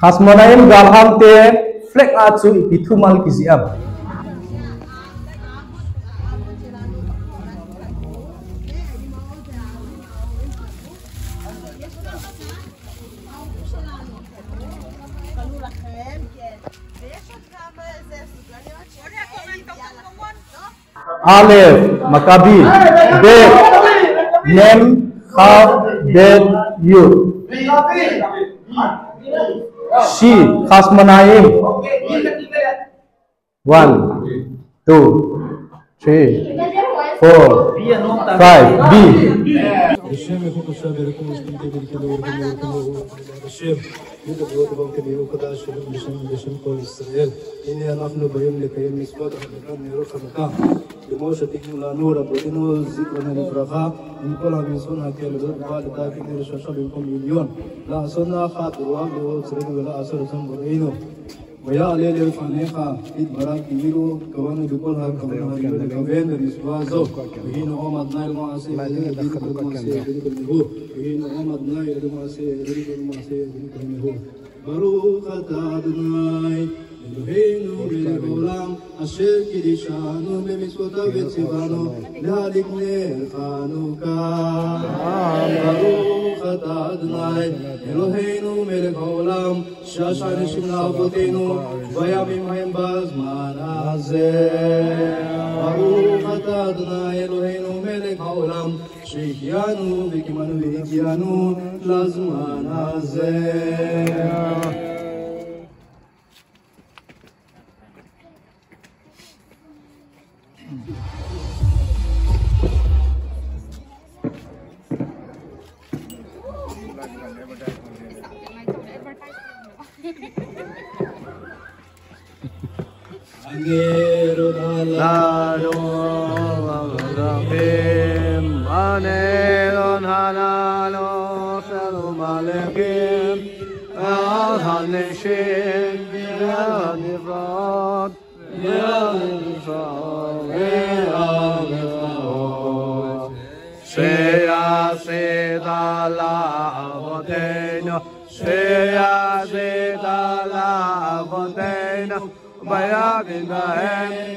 Khasmanaim galham te flek achu ipithumal kiziam. Aleph, Maccabi, Bet, Nem, Chav, Bet, Yud. She, Khasmanaim. 1, 2, 3, 4, 5, B. الشام يكون الشابر يكون مستمتع بالكلام الشام يدعو تبارك وقد أشهد بشم قول إسرائيل إني نحن بيوم لكيوم مسبات أحدكم يروح مكان بموشة تكمل نور بدينو ذكرنا لفرخا من كل هم يسون هكذا لذات بعد تاكيد الشاشة بكم مليون لا أصلنا خاطر وعلى سرد ولا أصل سنبرينو ويا علي لرفانيخا إد براك يرو كوانو بكل هم كمان كمان الإسوازو وهنا أمد نايل معسي ذكر المعسي ذكر المهو وهنا أمد نايل المعسي ذكر المعسي ذكر المهو baruch atah Adonai Eloheinu melech haolam asher kiddushanu b'mitzvotav v'tzivanu להדליק נר חנוכה. baruch atah Adonai Eloheinu melech haolam שעשה אנשים לאבותינו בימים ההם בזמן הזה. ברוך אתה אדוני אלוהינו מלך העולם שהחיינו וקימנו והגיענו לזמן הזה. Anelon halalo shalom aleichem al haneshim ve'anifrod ve'anifrod sheyasid ala avoteinu sheyasid ala avoteinu bayavim bahem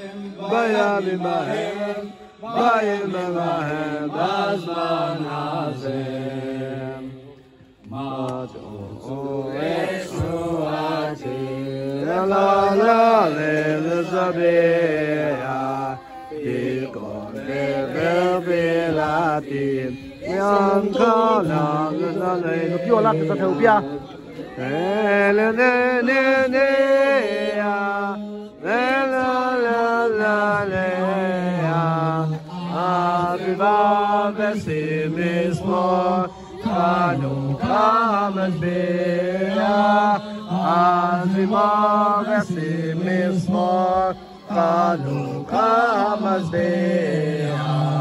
Bayim Bahem Bazman Hazem Matu Eshuati La la Elizabea Ikon Belatim Yankala La Più là che sta più Aviva vesimismo Chanukah Mazbeah Aviva vesimismo Chanukah Mazbeah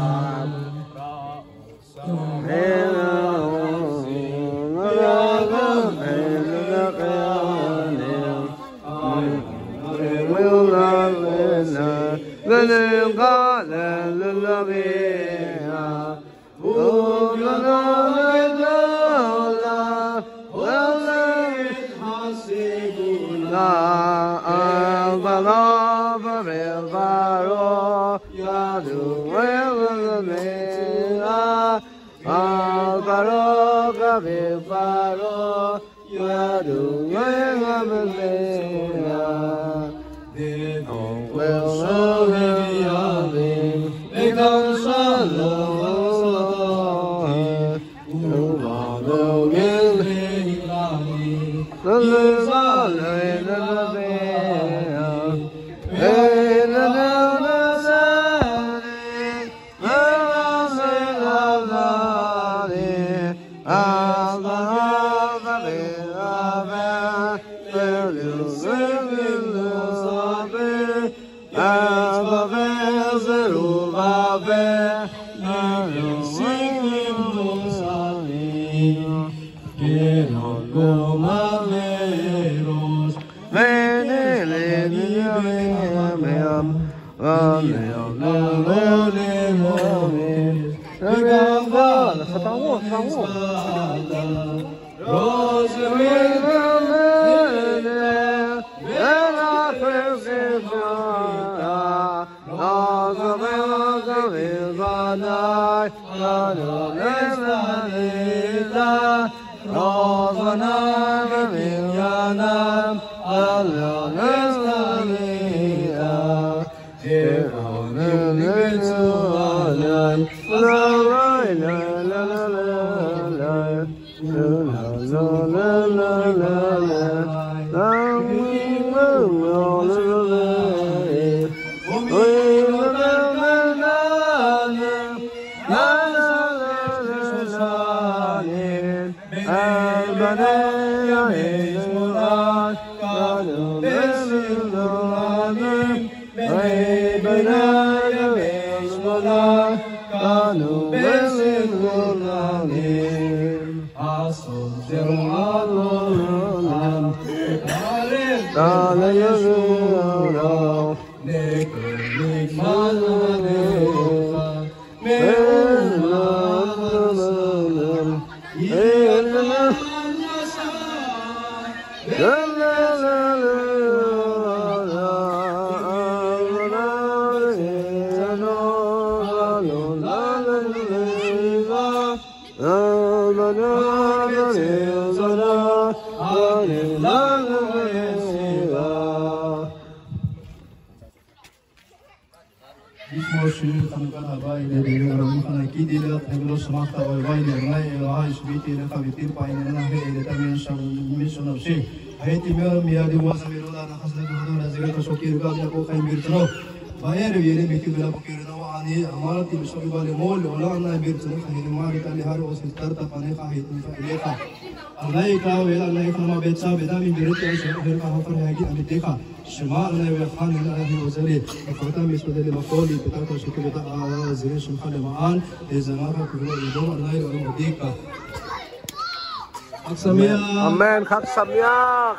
Amen, Khak Samyak.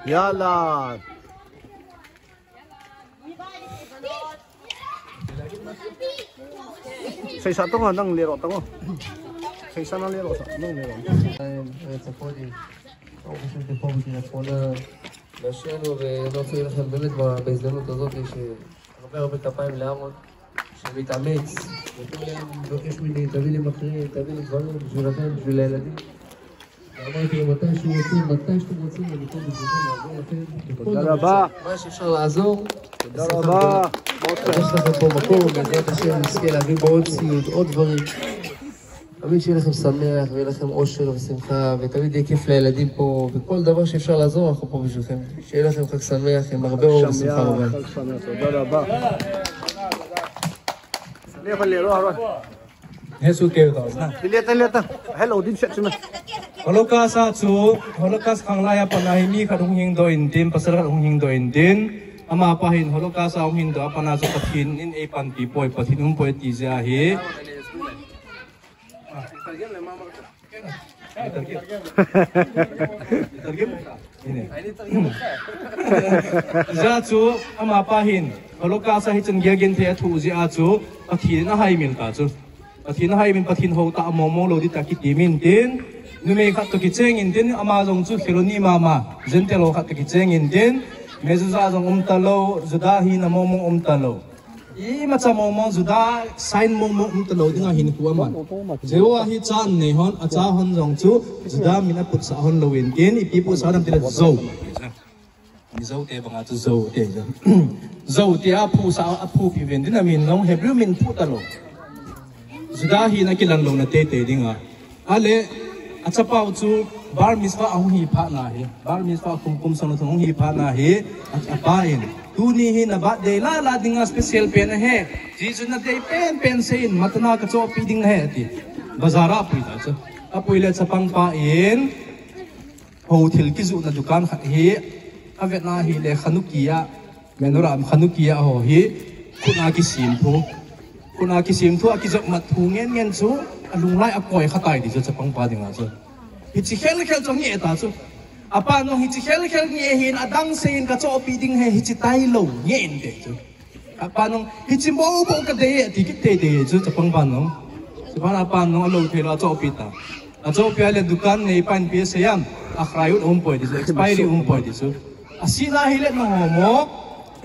Yalla. Say satu nga nang lero tango. Say sana lero sa nang lero. נשנו ונוציא לכם באמת בהזדמנות הזאת שהרבה כפיים להראות שמתאמץ מבקש ממני, תביא לי מקרין, תביא לי דברים בשבילכם, בשביל הילדים. אמרתי לו מתי שאתם רוצים אני פה בשבילכם לעזור לכם. תודה רבה. מה שאפשר לעזור. תודה רבה. יש לכם פה מקום, בעזרת השם נזכה להביא בעוד ציוד, עוד דברים. תמיד שיהיה לכם שמח ויהיה לכם אושר ושמחה ותמיד יהיה כיף לילדים פה וכל דבר שאפשר לעזור אנחנו פה בשבילכם. שיהיה לכם חג שמח עם הרבה אור ושמחה רבה. תודה רבה. Lihat. Hello, din siya cuma. Holocaust kang laya panahimi kadung hing do indin pasal kadung hing do indin ama pahin Holocaust ang hing do apana so pathin in e pan pipoy pathin poy tizia hi. Zatu ama pahin Holocaust hi chen gyagin the thu zia chu pathin na hai min ka chu pathin hai min pathin ho ta momo lo di ta ki timin tin nume khat to ki cheng in tin ama jong chu khironi mama zentelo khat to ki cheng in tin mezu za jong talo zuda hi na momo talo I macha momo zuda sign momo talo dinga hin ku aman jewa hi chan ne hon acha hon jong chu zuda mina put sa hon lowin tin I pipu sa dam tin zo ni zo te banga chu zo te zo te a phu sa a phu pi ven din amin nong hebru min phu talo zuda hi na kilan lo na te dinga ale acha pau chu bar miswa ang hi pha na hi bar miswa kum sono thong hi pha na hi apa in tu ni hi na ba de la dinga special pen he ji ju na de pen sein matna ka cho pi ding he ti bazara pi da cha apoile chapang pa in hotel ki zu na dukan hi avet na hi le khanukia menoram khanukia ho hi kuna ki sim thu akizok mat ngen chu alung lai akoi khatai di cha pang pa dinga chu hichi khel chong ye ta chu apa no hichi khel nge hin adang sein ka cho pi ding he hichi tai lo nge in de chu panong hichimbo bo ka de tikit de chu chapang panong sipana panong alo thela chopita a chopia le dukan nei pan pi sayam akhrayut poi dis expiry poi dis asina hile no mo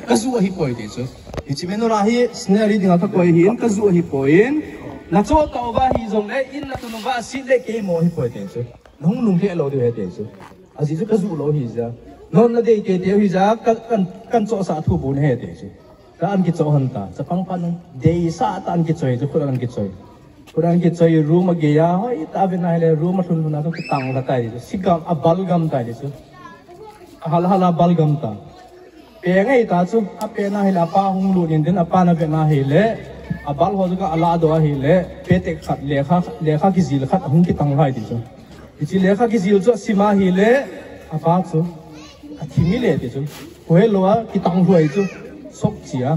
kazu hi poi dis hichimeno rahi snari dinga ka koi hin kazu hi poin na cho ta ba hi jong le in na tu no ba si le ke mo hi poi dis nong nung he lo de he dis asi chu kazu lo hi ja non na de ke hi ja kan cho sa thu bun he dis ka an ki cho han ta sa pang pan de sa ta an ki choi chu khuran ki choi kurang ki choi room ge ya hoi ta be na le room thun thun na to tang la tai di sigam a balgam tai di su hal hala balgam ta pe ngai ta chu a pe na hila pa hung lu nin den apa na be na hele a bal ho ka ala do hele pe te khat lekha ki zil khat hung ki tang lai di su ichi lekha ki zil chu sima hele a pa chu a thimi le di chu hoi lo a ki tang huai chu sok chia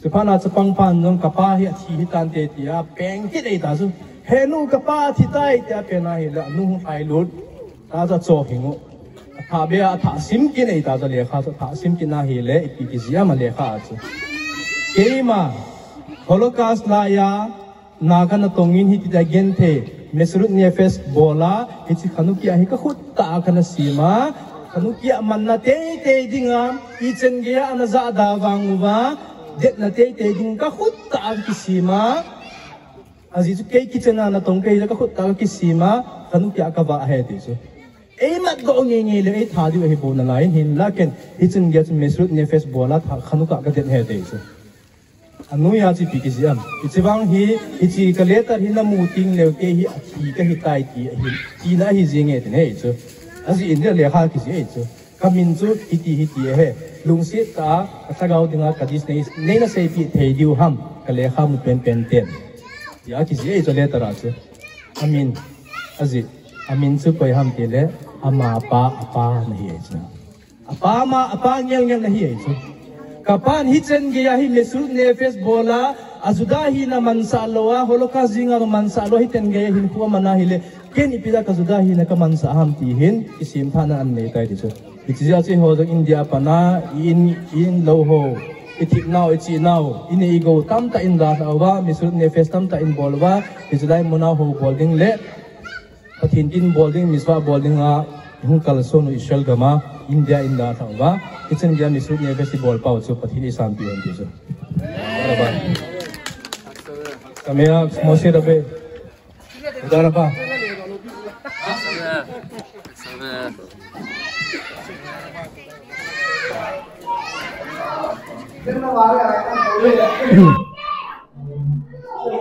Sepana sepang pan nong kapa hi athi hitan te tia peng ki dei ta su henu kapa thi tai tia pena hi la nu ai lut ta za cho hingu tha be a tha sim ki nei ta za le kha tha sim ki na hi le ki ki zia ma le kha chu keima holocaust la ya na kan tongin hi ti da gen the mesrut ne fes bola hi chi khanu ki hi ka khut ta kan sima khanu ki man na te dinga i chen ge ana za da wang wa det na te ding ka khut ta kisima azi chu ke kitchen na tong ke ka khut ta kisima kanu kya ka ba he ti chu e mat go nge nge le e tha di he bo na lai hin la ken hitchen ge chu mesrut ne face bola tha kanu ka det he ti chu anu ya chi pi kisiam ichiwang hi ichi ka letter hi na mu ting le ke hi athi ka hi tai ti na hi jinge te ne chu azi india le kha kisi e chu kamin chu hiti he lungsi ta asagaw dinga kadis nei na sei pi thei diu ham kale kham pen ten ya ki je cho le tara chu amin azi amin chu koi ham te le ama pa apa na hi chu apa ma apa ngel na hi chu kapan hi chen ge ya hi mesu ne face bola azuda hi na mansa lowa holocaust jinga mansa lo hi ten ge hin hu mana hi le ken ipida kazuda hi na ka mansa ham ti hin isim thana an nei tai di chu Ichia chi ho India pana in lo ho itik now ichi now in ego tam ta in da wa misut ne fest tam ta in bolwa ichilai mona ho bolding le pathin tin bolding miswa bolding a hung kal so no ishal gama India in da wa ichen dia misut ne festival pau chu pathin isam pi on chu ba kamera mosi rabe dara ba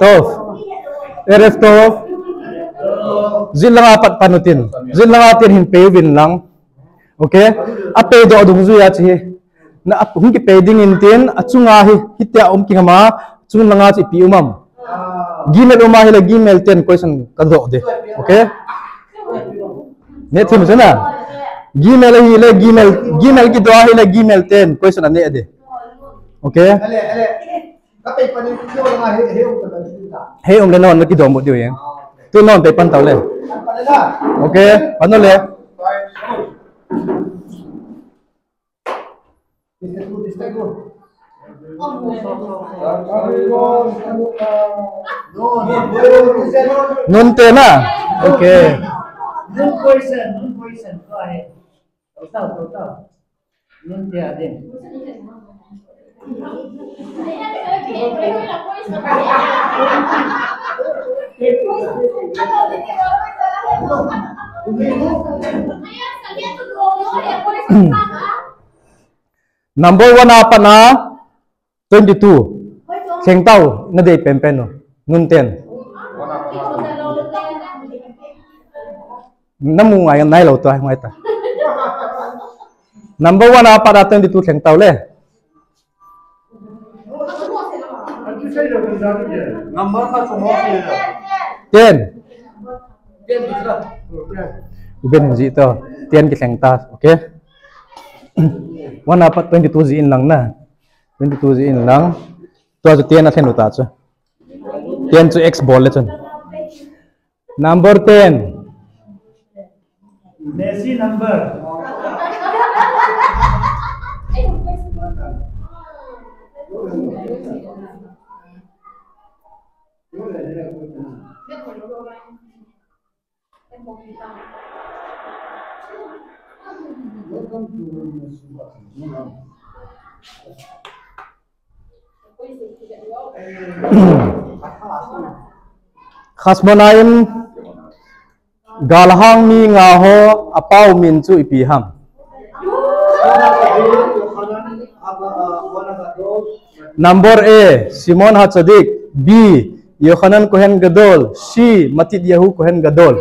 Tof, eref tof, zil lang apat panutin, zil lang atin hinpay win lang, okay? Apay do adung zuya chi, na hung ki peding intin, at sungahi hitya kingama, sungang lang ati pi umam. Gmail umahi la Gmail 10 question kadok de, okay? Net him sana. Gmail hi la Gmail ki doa hi la Gmail 10 question ane ade. Okay? Hey le non ki dom mo dio yang. Tu non pe pan tau le. Okay, pano le. Nun te na. Okay. Nun poison. Go ahead. Total. Nun te adin. Number 1 apa na 22. Seng tau na day pempen no. Nun 10. Namu ngayon nai lo to ai ngai ta. Number 1 apa na 22 seng tau le. Number का समोस ले लो 10. Uben ji to 10 ki seng ta, okay? 1 apa 22 ji in lang na. 22 ji in lang. To ju 10 na sen uta chu. 10 chu x ball le chun. Number 10. Messi number. Khasmonaim galhang mi nga ho apau min chu ipiham. Number A Simon Hatzadik. B Yohanan Kohen Gadol. C Matid Yahu Kohen Gadol.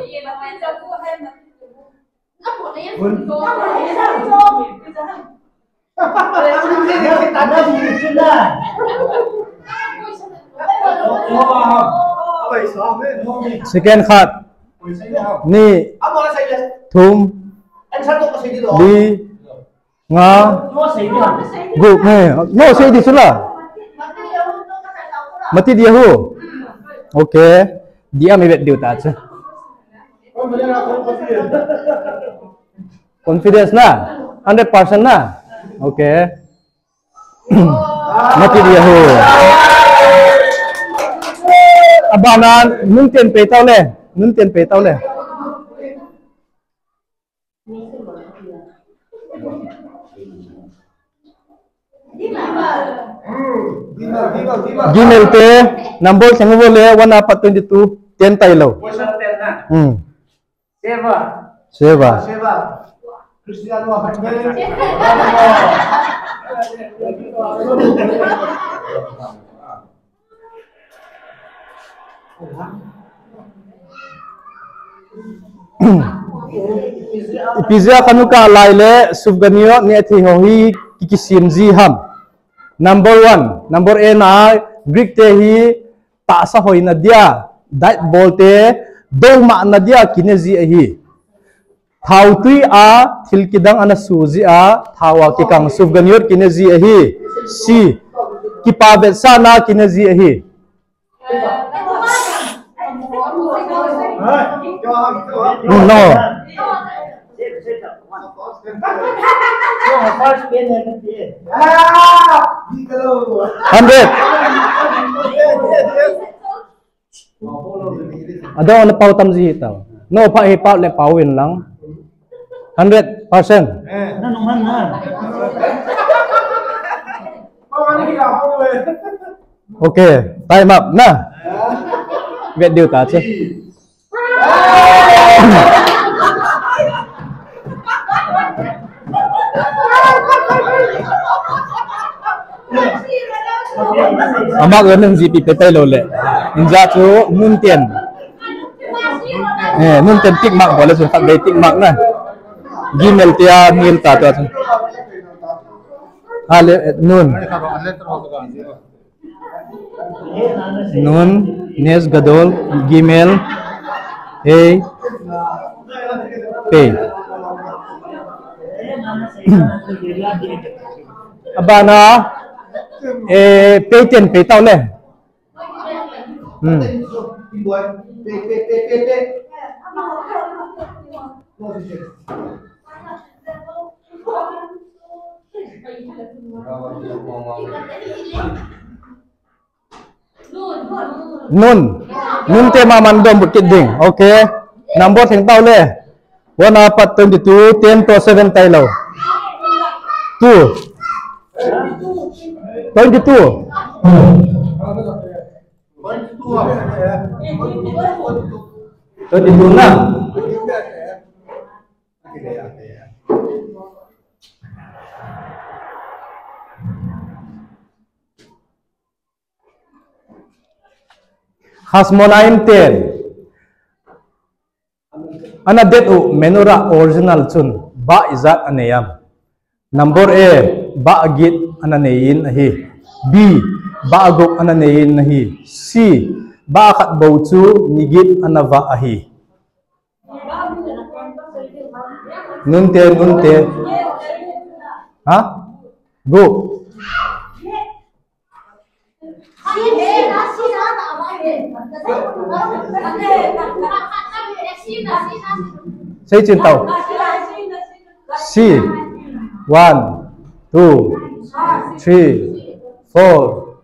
Second khat ni thum di nga group ne no say di sula mati dia hu okay dia mi bet diu ta cha confidence na 100% na okay mati dia hu abana nun tiền pe tao le nun tiền pe tao le Gmail pe number sang boleh 1/22 10 tai lo. Seva. Cristiano Pizza kanuka laile subganio ni athi hohi kikisim ji ham. Number 1 number A na Greek te hi ta sa hoi na dia dait bolte do ma na dia kinezi hi thau tui a thilkidang ana suji a thawa ki kang subganio kinezi hi si kipabe sana kinezi hi no 100 ada on pau tam ji tau no pa he pau le pau win lang 100% okay time up na biết điều ta chứ ama gần nâng gì bị tay lồ lệ ra chú nun tiền nun tiền tích mạng gọi là dùng phạm đề tích mạng này Gmail tia mail ta cho nun nun Nes Gadol Gmail hey pay abana pay tiền pay tao le nun te ma man dom bukit ding okay number thing tao le 1/22 10/7 tai lo 2 22 na Hasmonaim 10 ana detu menura original chun ba izat aneyam number A ba agit ananein ahi B ba agok ananein ahi C ba khat bauchu nigit anava ahi nunte ha go say trên tàu C 1 2 3 4,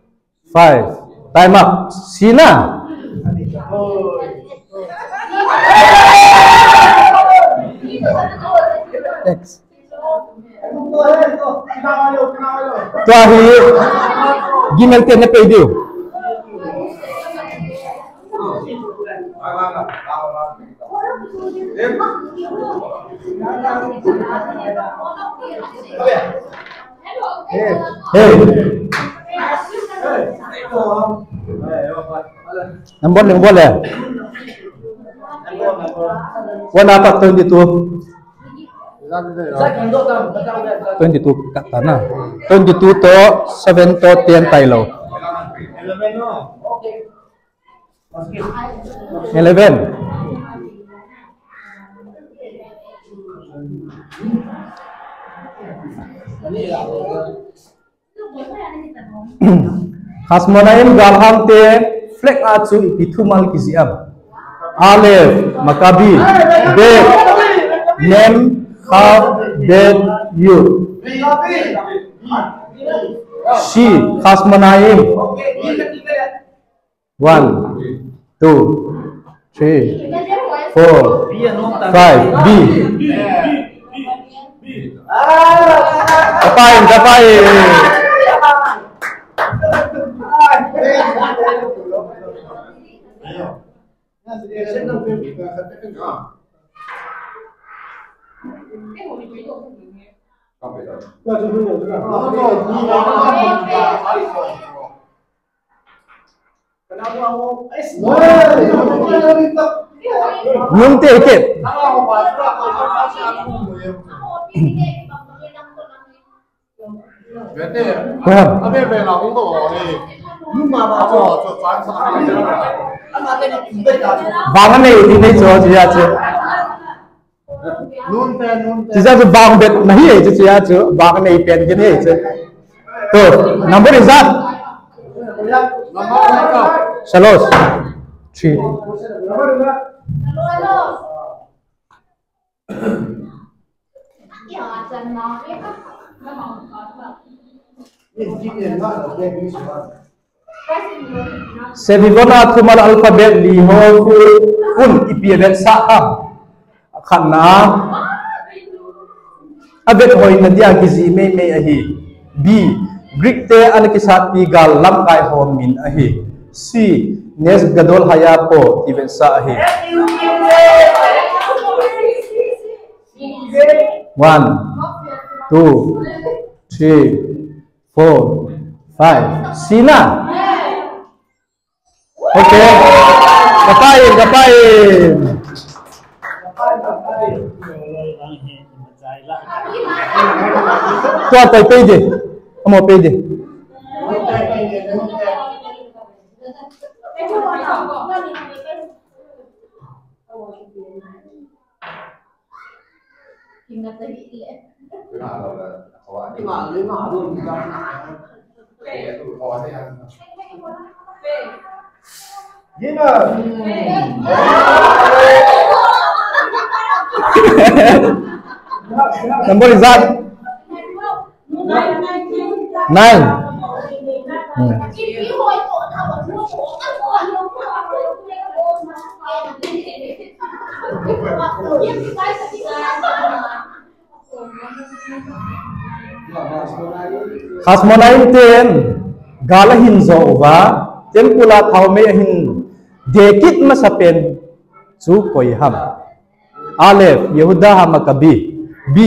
5. Time up. Sina. Next. Tuahi. Gimel ten na pwede. Hey. Number boleh. 122. 22 kat tanah. 22 to 7 to 10 tailo. 11. Hasmonaim galham te flek acu ipithumal kiziam. Alef Makabi Bet Nem Kaf Bet Yud. She Hasmonaim 1, 2, 3, 4, 5. B. Kapain. Nung tiket. Bangan này thì nên cho chị ạ chứ. Chỉ ra bang bet nahi है chị ạ chứ. Bangan này pen cái này chứ. तो number is that. Salos. 3. Sevivona tumal alphabet liho kun ipiaget saham khana abet hoy nadia gizi me ahi. B. Greek te anakisat pi gal lam kai hom min ahi. C. Nes gadol haya po even sa ahi. 1, 2, 3, 4, 5. Sina. Okay. Kapain. Tuan tay pwede. Amo pwede. Number is that? 9. Hasmonaim ten galahin zova ten pula thaume hin dekit masapen chu koiham. Alef Yehuda Hamakabi. B.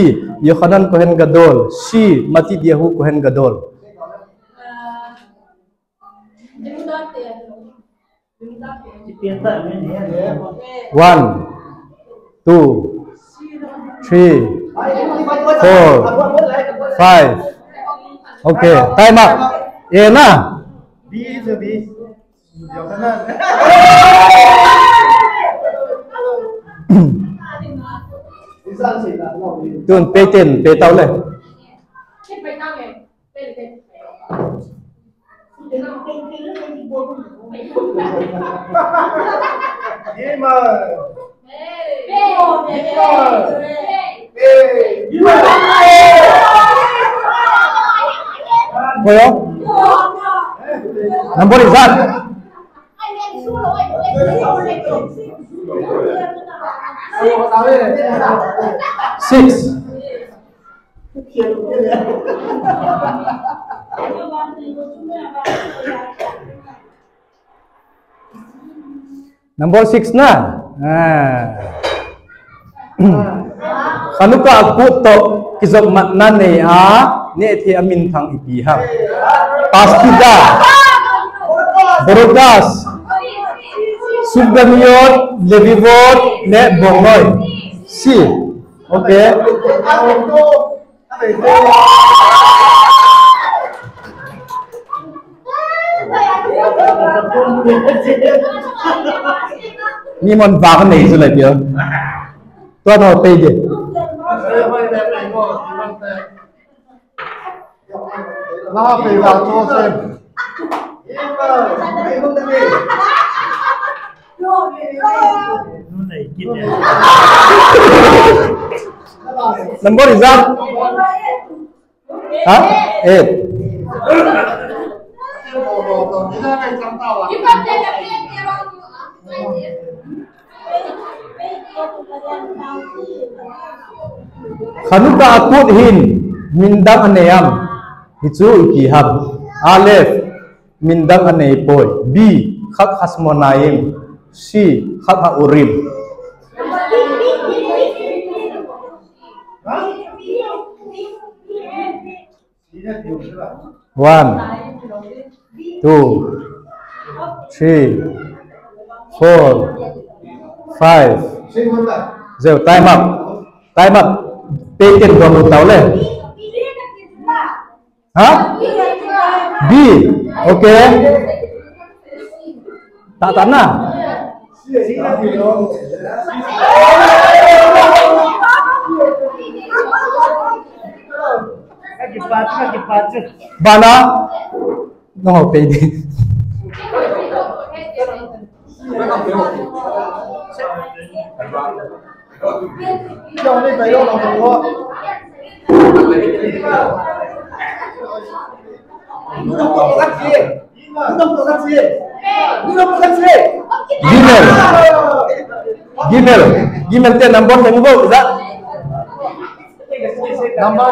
Yochanan Kohen Gadol. C. Matid Yehu Kohen Gadol. 1, 2, 3, 4, 5. Okay, time up. Na. B is a B. Yochanan. Tuan peten, petau le. Boleh? Number is that? 6. Number 6 na. Kanuka aku to kisok makna ne ni eti amin thang ipihang. Pastida. Borodas. Subdamiot, Levivot, ne bongoy. Si. Okay. Ni mon vàng này rồi lại biểu. Tôi nói tây đi. Nó bị vào cho xem. Number is that? Huh? 8. Kanuka akut hin mindang aneyam hicu ikiham. Alef mindang aneipoy. B khat hasmonaim. C khat haurim. One, 2, 3, 4, 5. Zero. Time up. Time up. Pay tiền của một tàu lên. Hả? B. Okay. Tak tak na. Bana. No, pay đi. Gmail tên number thành vô dạ. Number.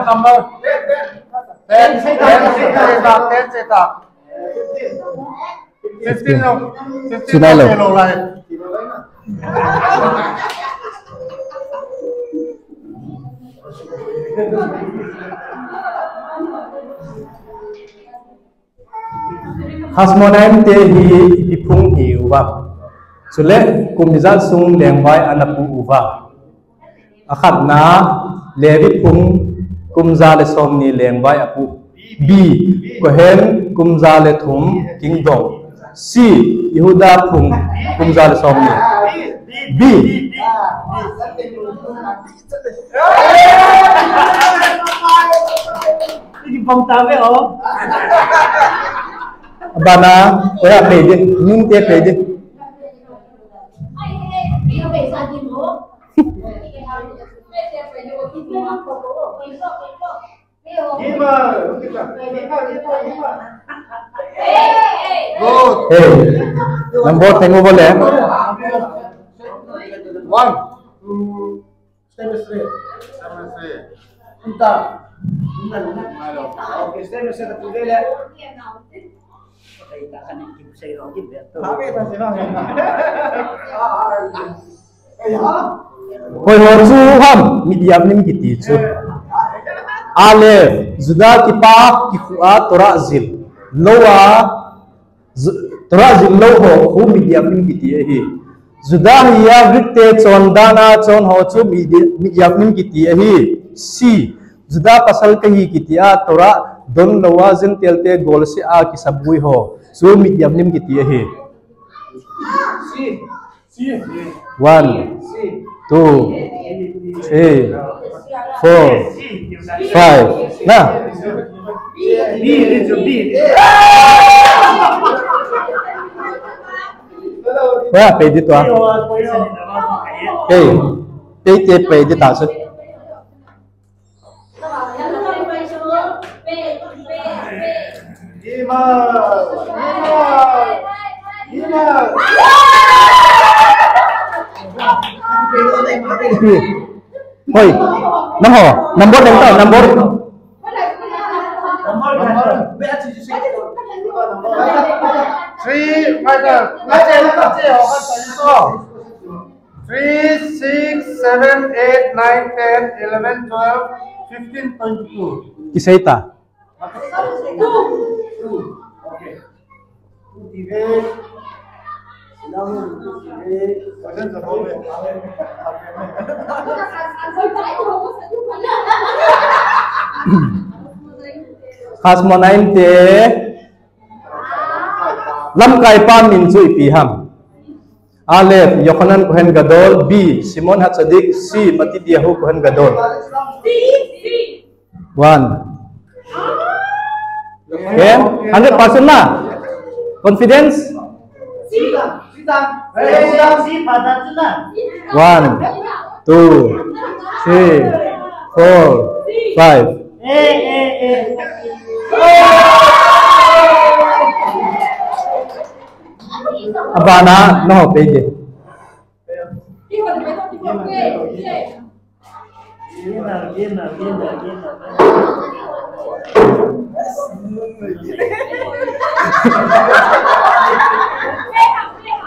10 cetak. 15 lại. Hasmonaim te hi ipung hi uva. Sule kumizat sung lengwai anapu uva. Akhat na levi pung kumza le somni lengwai apu. B kohen kumza le thum kingdom. C Yehuda pung kumza le somni. B Phong tao với ông. Bana, kaya pwede, yung te pwede. Hey, number tengo boleh? 1, 2, 3. Entah. Oke, saya bisa tertulis ya. Kita akan ikut saya lagi betul. Tapi masih lagi. Koi horzu ham medium nim kiti chu. Alef zuda kipa kifua torazil. Lowa torazil loho hu medium nim kiti hi. Zuda hiya vitte chondana chon ho chu medium nim kiti hi. C Zuda pasal kahi kitia tora don lawazin telte gol se a ki sabui ho so medium nim kitia he. 1 2 3 4 5 nah wah pede tu ah pede pede tak se Hoy, namo, number lang to, number. Three, 6, 7, 8, 9, 10, 11, 12, 15, 22. Kisaita. Khasmo 90 lam kai pa min chu ipiham. Alef Yohanan Kohen Gadol. B Simon Hatzadik. C Matityahu Kohen Gadol. 1. Okay, 100% na. Confidence? 1, 2, 3, 4, 5. Abana, no, pede.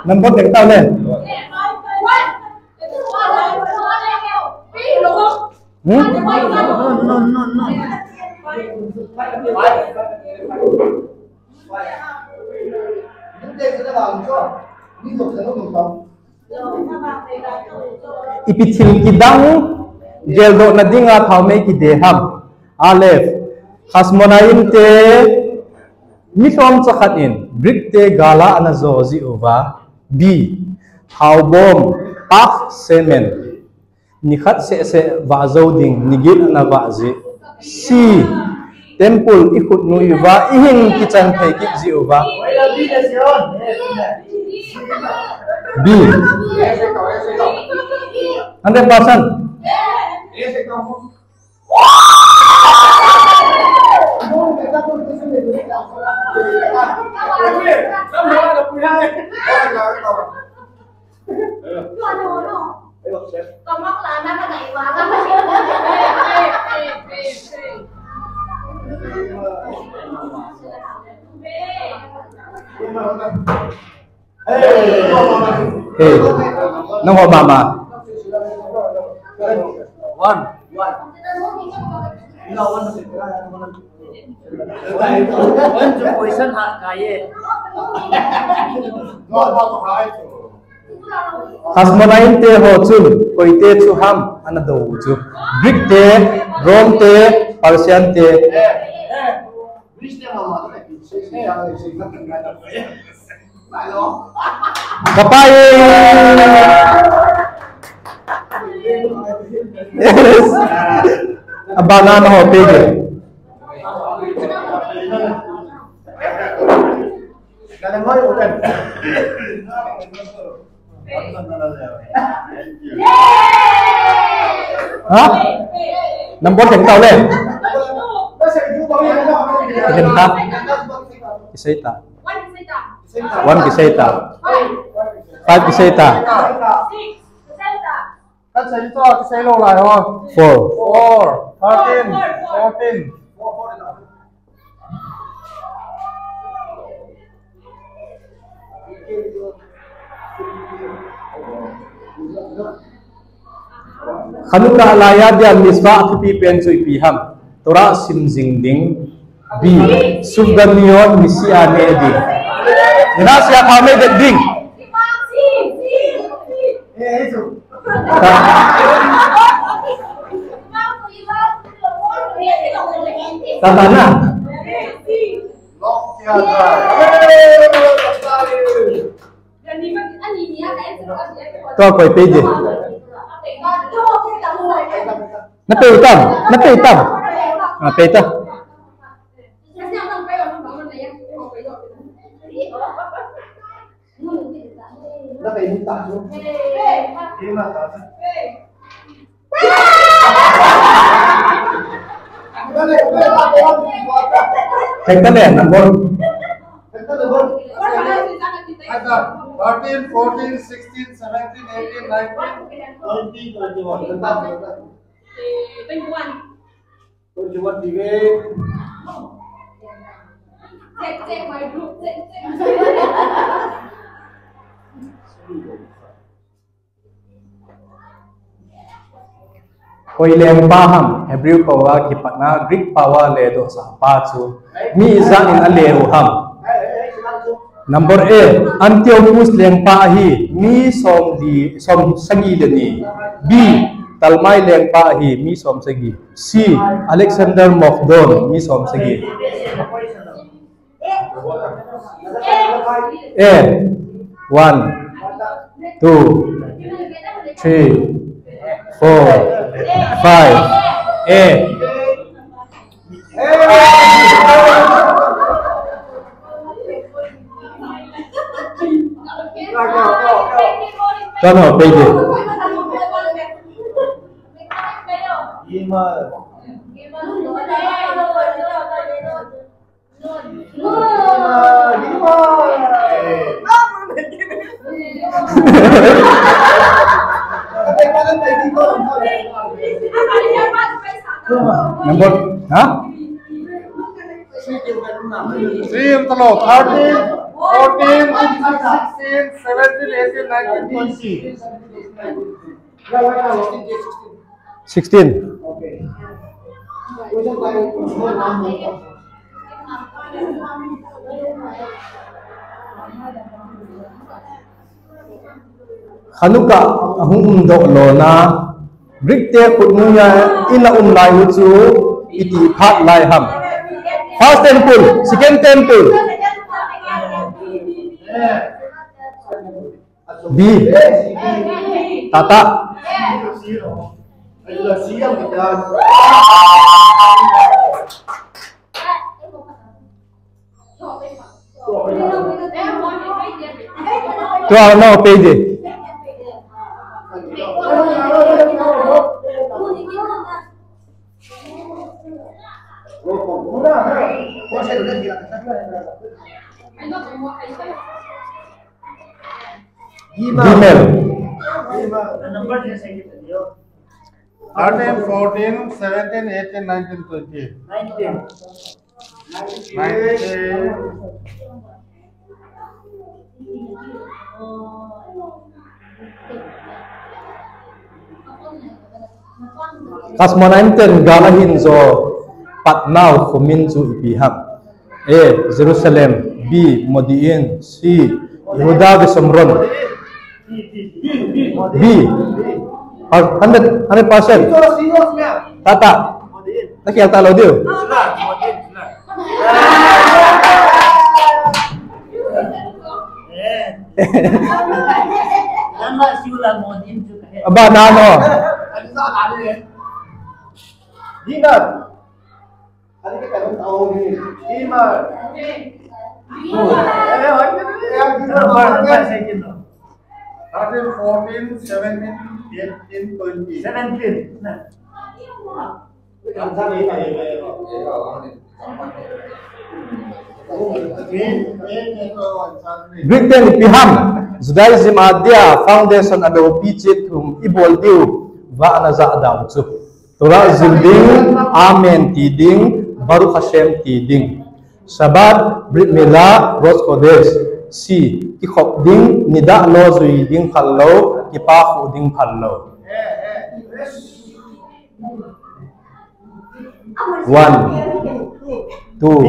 Number được tao lên. Ipitil kidang geldo na dinga thaume ki deham. Alef khasmonain te misom chakhatin brick te gala anazozi uva. B haubom pak semen nikhat se vazoding nigil na vazi. C temple ikut nu uva ihin kichan pheki ji uva. B 100%. Hey, nomor mama. 1. Khasmonain te ho chun koite chu ham anado chu Greek te Rome te Persian te kapai. Yes. Abana no ho pege. Hả? Number thành tàu lên. Hình ta. Kisaita. 1 kisaita. 5 kisaita. 4. 13, 14. Khanuka alaya dia misbah tupi pensu ipiham. Tora sim zingding. B subganion misiane di. Nina siya kami ding. Tatana. Tuh koi peje. Napa hitam? Napa hitam? Napa hitam? Hektaler number 13, 14, 16, 17, 18, 19, 20, 21. 21 divide. Check my group. Check. Koi leng paham Hebrew kawa kipatna Greek power le do sa pa chu mi zan in aleu ham. Number A, Antiochus leng pa hi mi som sagi de ni. B, Talmai leng pa hi mi som sagi. C, Alexander Mokdon mi som sagi. A, 1, 2, 3, 4, 5, A. Cho nó bây giờ number hả? 3 talo 13, 14, 16, 17, 18, 19, 20. 16. Hanuka ahung do lona Greek te kutnuya ina lai uchu iti phat lai ham. First temple, second temple. B. Tata. Tuเอาno page. Gmail. 13, 14, 17, 18, 19, 20. 19. Kasmonaimten galahin zo Patnau kumin zu ibiham. A. Jerusalem. B. Modiin. C. Yehuda Besomron. B. 100%. Tata. Nakiyata lo dia. Aba nano. Dinar. Hari kita kan tahu ni. Dinar. Ada 14, 17, 18, 20. 17. Greek ten ipiham. Judaism adia foundation ado pichit hum ibol diu va anaza adam chu. Torah zilding amen tiding Baruch Hashem tiding. Shabbat Brit Milah Rosh Chodesh. C. Kikhop ding nida lo zui ding khallo kipa ding khallo. 1, 2,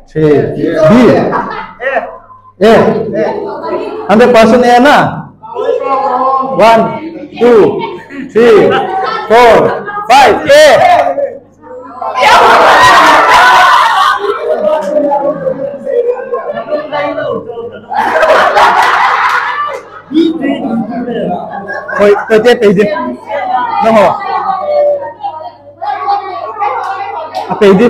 3. B. A. 100% A na. 1, 2, 3, 4, 5. A. Thôi, tôi chết đi. Nó hả? À, đi đi.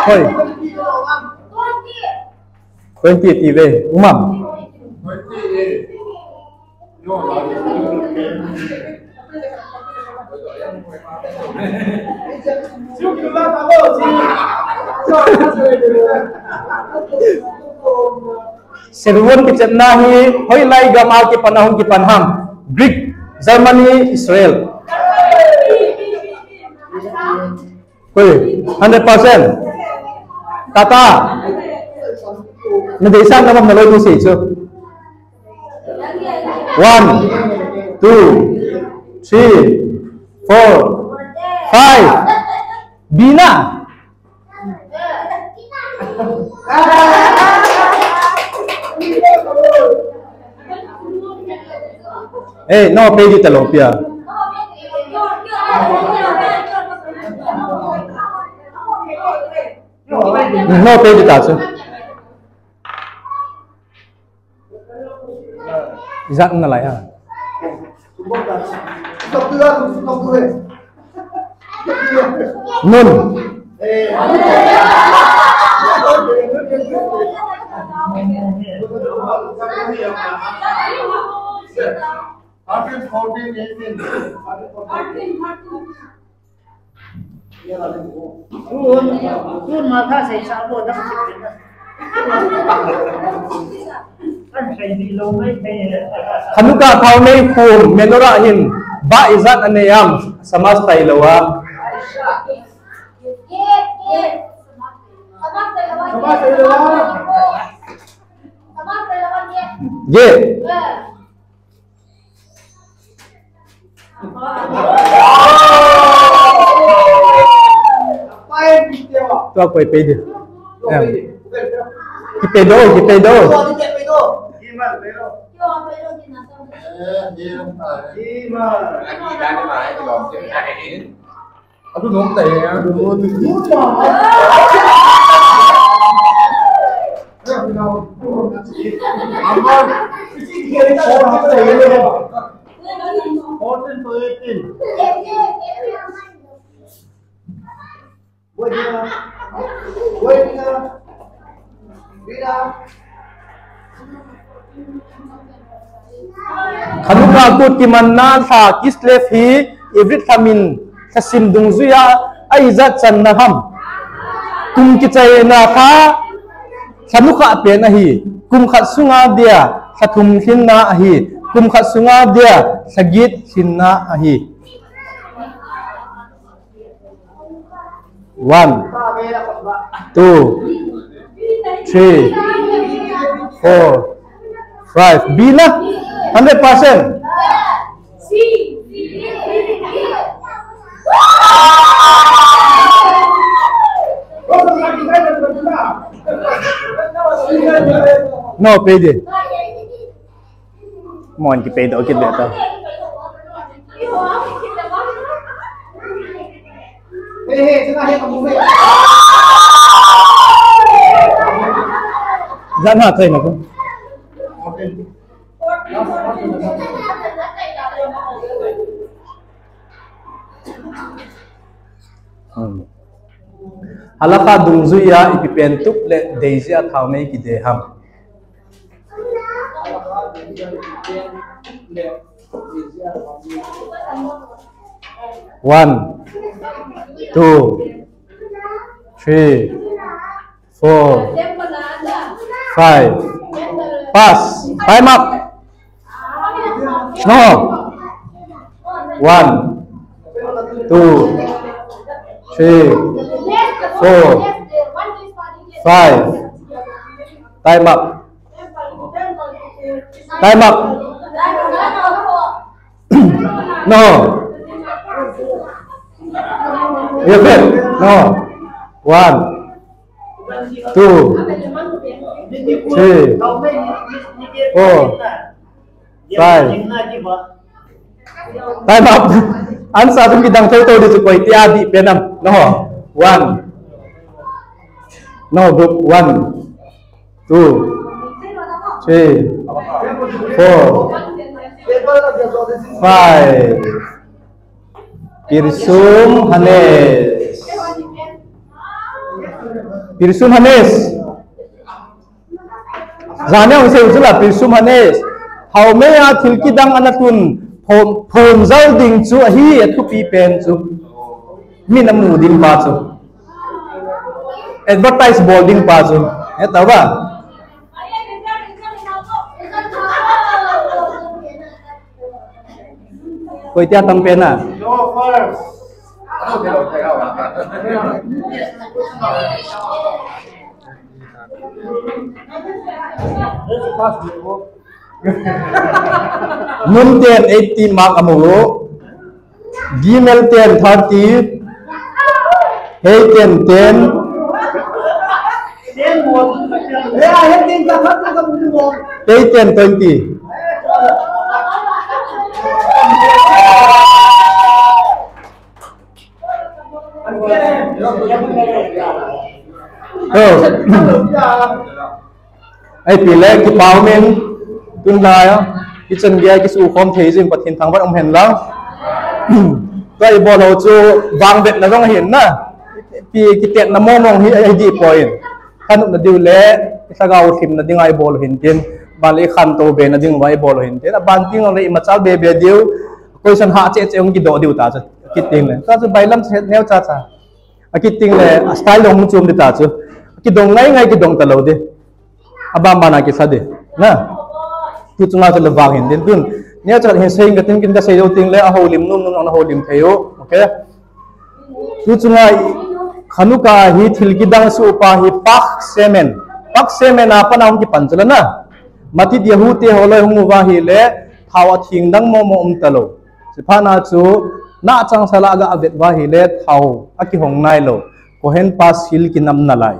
Thôi. 20 thì về, umam. Serwon kicet nahi hoi lai gamal ki panahon ki panham Greek, Germany, Israel. Woi, 100%. Tata. Nadesa nama melalui tu sih 1, 2, 3, 4, 5. Bina. No pay di talopia. No pay di taso. Izat na lại ha. Nun. Kun maka saya sabo dah Hanuka thau nei khum menora hin ba izat aneyam samas tailawa ye tu aku pede kita do Aduh nonton ya. Hanuka kut kimanna sa kislef hi ivrithamin kasim dungzuya aizat sannaham kum kicai na kha hanuka pe na hi kum khat sunga dia sathum hinna hi kum khat sunga dia sagit hinna hi 1 2 3 4 5 Bina 100%. No pede. Mon ki pede okey beta. Jangan thay na ko. Halaka dungzuya ipipentup le deizia thaume ki deham. One, 2, 3, 4, 5. Pass. Time up. No. 1, 2, 3, 4, 5. Time up. Time up. No. You fit? No. 1, 2, 3, 4, 5. Time up. Answer tum bidang toto di supoi tiadi penam. No. 1. No group 1, 2, 3, 4, 5. Pirsum Hanes. Pirsum Hanes. Zanya usai usulah Pirsum Hanes. Hau mea tilkidang anatun phun zau ding chu hi at thu pi pen chu min amu ding pa chu advertise boarding pa chu eta ba koi tia tam pen na Go first. Nun 10 80 mark amu gimel 10 30 hey 10 10 Then một. Thế ai hết tin ta phát ra không một. hey 10 20 ai pi le ki pau men tun lai á ki chen gia ki su khom thei jing pathin thang wat om hen lang kai bo lo chu wang vet na rong hin na pi ki tet na mo mong hi ai di point khan na diu le sa ga u thim na ding ai bol hin tin bali khan to be na ding wai bol hin tin ban ting le ma chal be be diu koi san ha che che ong ki do diu ta cha ki ting le ta chu bailam set neu cha cha ki ting le style dong chum de ta chu ki dong ngai ngai ki dong ta lo de abang mana ki sade na tu chunga chu lawang hin din tun nia cha hin sein ka tin kin ka sei do ting le a holim num num na holim theyo okay tu chunga khanuka hi thil ki dang su pa hi pak semen a panam ki panchala na mati yahu te holoi hungu wa hi le thawa thing dang mo mo talo siphana chu na chang sala ga avet wa hi le thaw aki hong nai lo ko hen pas hil ki nam na lai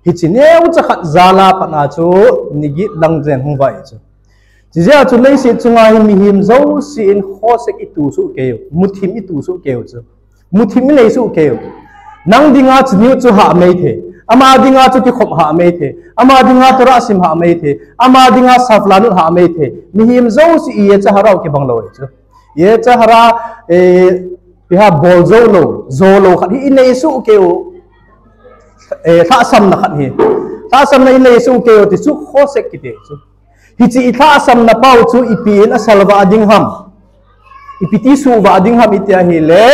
hi chineu cha khat zala pana chu nigi dang jen hung vai chu jia chu lei si chunga hi mi him zo si in khosek itu su keu muthim itu su keu chu muthim lei su keu nang dinga chniu chu ha mei the ama dinga chu ki khop ha mei the ama dinga tora sim ha mei the ama dinga saflanu ha mei the mi him zo si ye cha harau ki bang lo chu ye cha hara e piha bol zo lo khat hi nei su keu tha sam na khat hi tha sam na nei su keu ti chu khosek ki te chu hi chi tha sam na pau chu ipin a salwa ading ham ipiti su wa ading ham itia hi le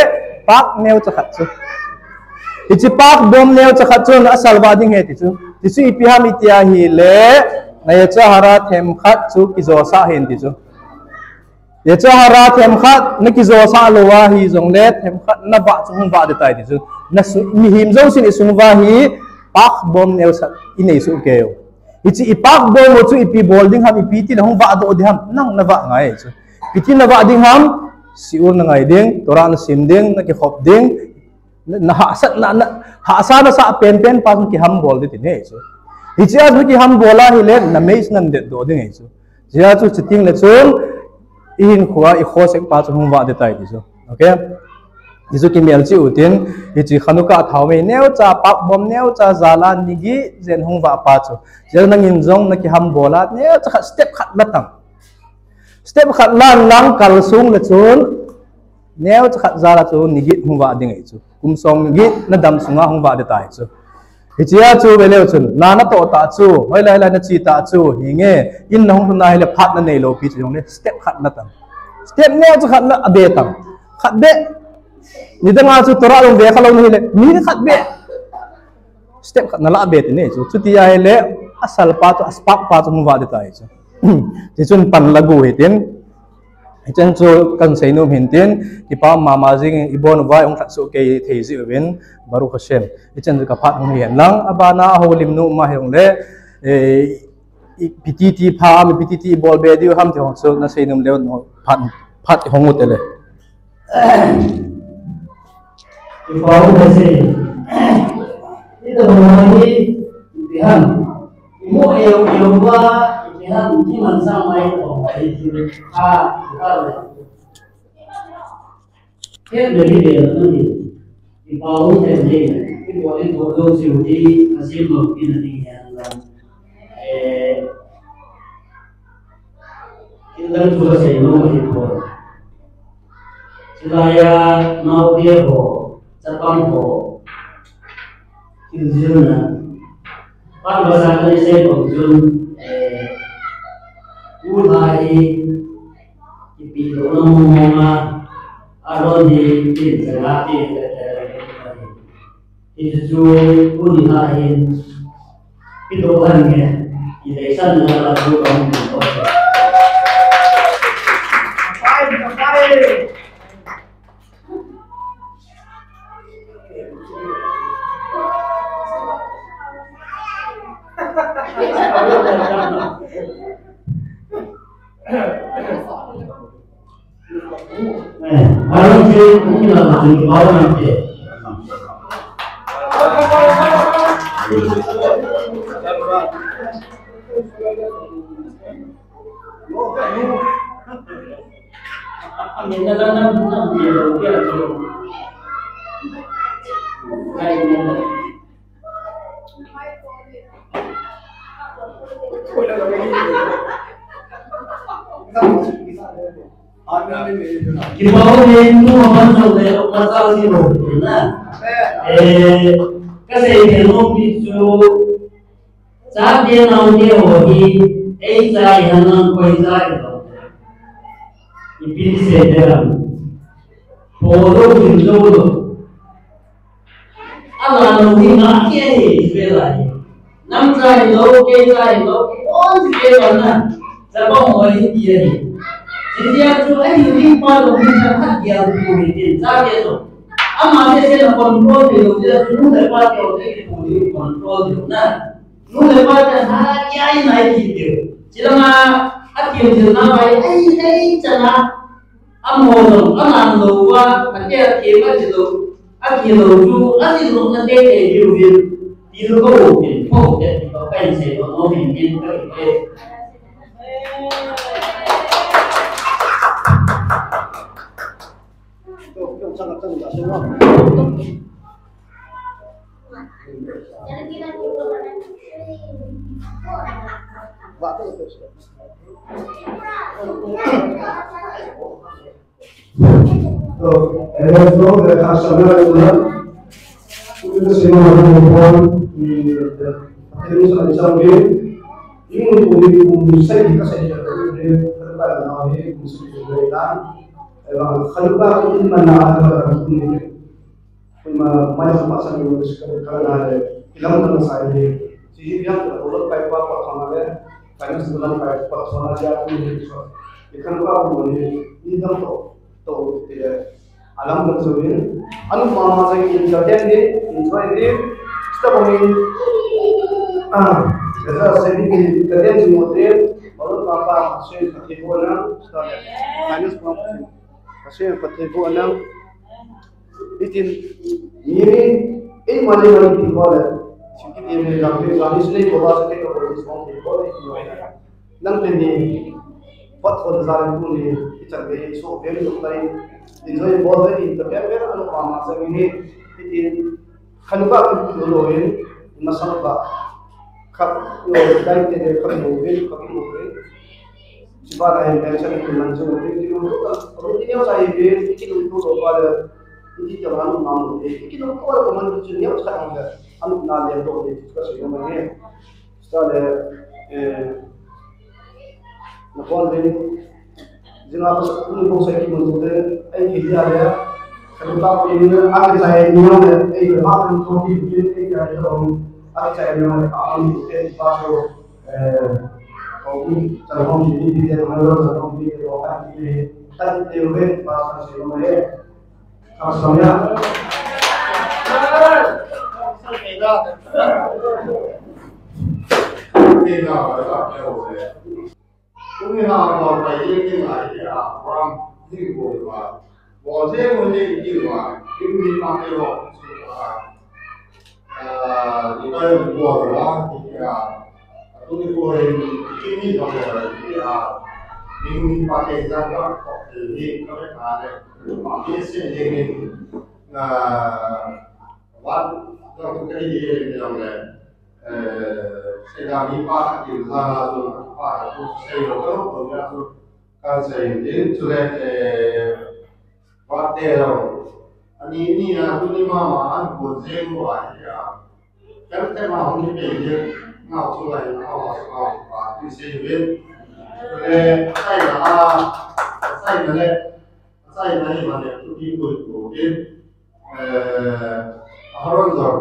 pak neu cha khat chu hi chi pak bom neu cha khat chu na salwa ading he ti chu ipi ham itia hi le na ye cha hara them khat chu ki zo sa hen ti chu ye cha hara them khat na ki zo sa lo wa hi zong le them khat na ba chu hung ba de tai ti chu na mi him zo sin isung wa hi pak bom neu sa inei su keu ichi ipak bom chu ipi bolding ham ipi ti hong wa do de ham nang na wa ngai chu piti na wa ding ham siur na ngai ding toran sim ding na ki khop ding na ha sat na ha sa na sa pen pa ki ham bol de ti ne chu ichi as ki ham bola hi le na meis nan de do ding chu jia chu chiting le chun in khuwa I khosek pa chu hong wa de tai ti chu okay isu ki mel chi utin ichi khanuka thawme neu cha pak bom neu cha zala nigi zen hung wa pa chu jel nang in jong na ki ham bola neu cha step khat latang step khat lan lang kal sung le chun neu cha khat zala chu nigi hung wa ding ai chu kum song nigi na dam sunga hung wa de tai chu ichia chu beleu chun na na to ta chu hoi lai lai na chi ta chu hinge in na hung na hele phat na nei lo pi chu jong le step khat latang step neu cha khat na ade tang khat be ni dang chu tora long be khalong ni le ni khat be step khat na la be te ne chu chuti ya hele asal pa to aspak pa to muwa de tai chu ti chun pan lagu hitin chen chu kan sei no hin tin ki pa mama jing ibon vai ong thatsu ke thei ji wen baru khasem chen ka phat hong hian lang abana holim nu ma hong le ptt pha mi ptt bol be diu ham thong chu na sei num le no phat hong ut le Kalau masih itu mengenai pilihan, ibu yang buat pilihan gimana sama itu, itu dia dari dia nanti di bawah dia, itu boleh bodoh sih masih mungkin nanti yang kita juga sih mau itu, saya mau dia Jepang ko Jun pan bahasa Indonesia ko Jun ulai ipi do Noma Arodi di Serati itu unihain itu orangnya tidak sana lalu kamu harus mungkin harus dibawa nanti. Di bawah itu membantu masalah sih loh, nah, kasi belum bisu, saat dia nanti hobi, saya hanan koisa itu, iblis sejarah, bodoh bintu, Allah nanti macam ini sebelahnya, namanya itu, kaisa itu, on sebelahnya, sebab orang dia ni. Jadi aku ini pada orang yang punya saja tu. Amma saya kontrol dulu, dia semua dapat orang itu kontrol dulu. Nah, semua dapat hanya ini naik itu. Jika aku jenama cina, amor, aman lupa, macam apa itu, aku lupa, aku nanti dia kau jadi pensel, orang ini kalau aku ini mana ada orang ini, cuma banyak pasang yang sekarang ada, hilang dengan saya ini, jadi yang terlalu kayak apa pertama karena sebelum kayak pertama dia ini, ikan apa ini tahu tidak, alam bersubin, anu mama saya ini kerja ini kita mungkin, jadi saya ini kerja di mobil, baru apa saya ketipuan, setelah minus berapa Kasi pathipo anang itin ini mana dibuat sikit ini langsung ganis ni bawa sekali ke polis mau dibuat ini nang tadi pat khod zalim tu ni ichar be so very so lain enjoy बहुत है इंटरव्यू में अनु मामा से ini itin खलबा ku lion मसलबा खप यो दाई ते खप मोबे Siapa yang biasa itu langsung rutinnya saya ini itu pada ini jangan malu itu kalau teman rutinnya sekarang ada anu kenal yang tu itu kasih namanya setelah nakon ini jangan apa pun saya ini menurut ini dia kalau ini agar saya ini makan kopi ini ada orang agar saya ini akan itu pasal Kami terhubung di dia menurut terhubung di lokasi ini tadi teori bahasa Indonesia. Kalau saya tidak ada boleh. Kami nak buat ini lagi orang hidup lah. Boleh boleh hidup lah. Ini pakai orang kita buat lah kita. Ini boleh ini boleh ini pakai zaman ini kalau ada masih ini waktu kerja yang sedang dipakai di sana tu apa tu saya tu kan saya ini sudah waktu ini aku ni mama boleh buat ya kalau kita mahu ni kerja ngau出来然后把这些人在的呢 saya nanya mana tu ikut itu, Haronzor,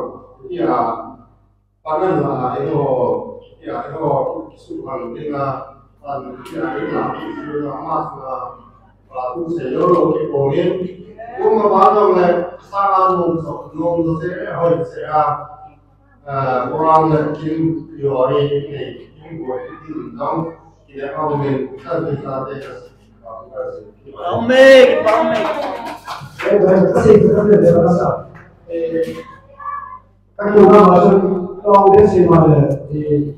ya, pangan lah itu, ya itu sukan kita, ya itu amat lah, lalu sejauh kemudian, umur baru le, sangat nom saya, saya, orang kim yori ini, kim buat itu, dong, kita kawin, kita bisa deh. Baumei. Terima kasih. Kami juga masuk ke audiensi mana di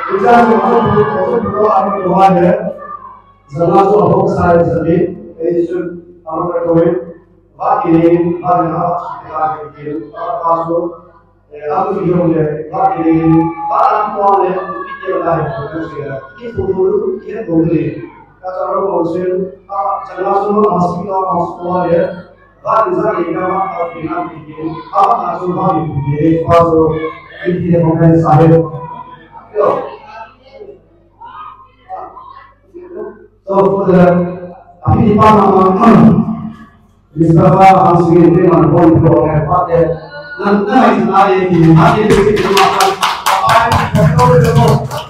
kita masuk apa ada zaman tu orang saya sendiri itu orang berkawin bagi apa masuk aku juga bagi apa kita itu dulu kita boleh kalau konsul jangan masuk ada bagi saya apa bikin apa masuk bagi kalau ini bukan saya so tapi di mana di sebelah hasil ini mana pun ada nanti ada ini ada di makan apa yang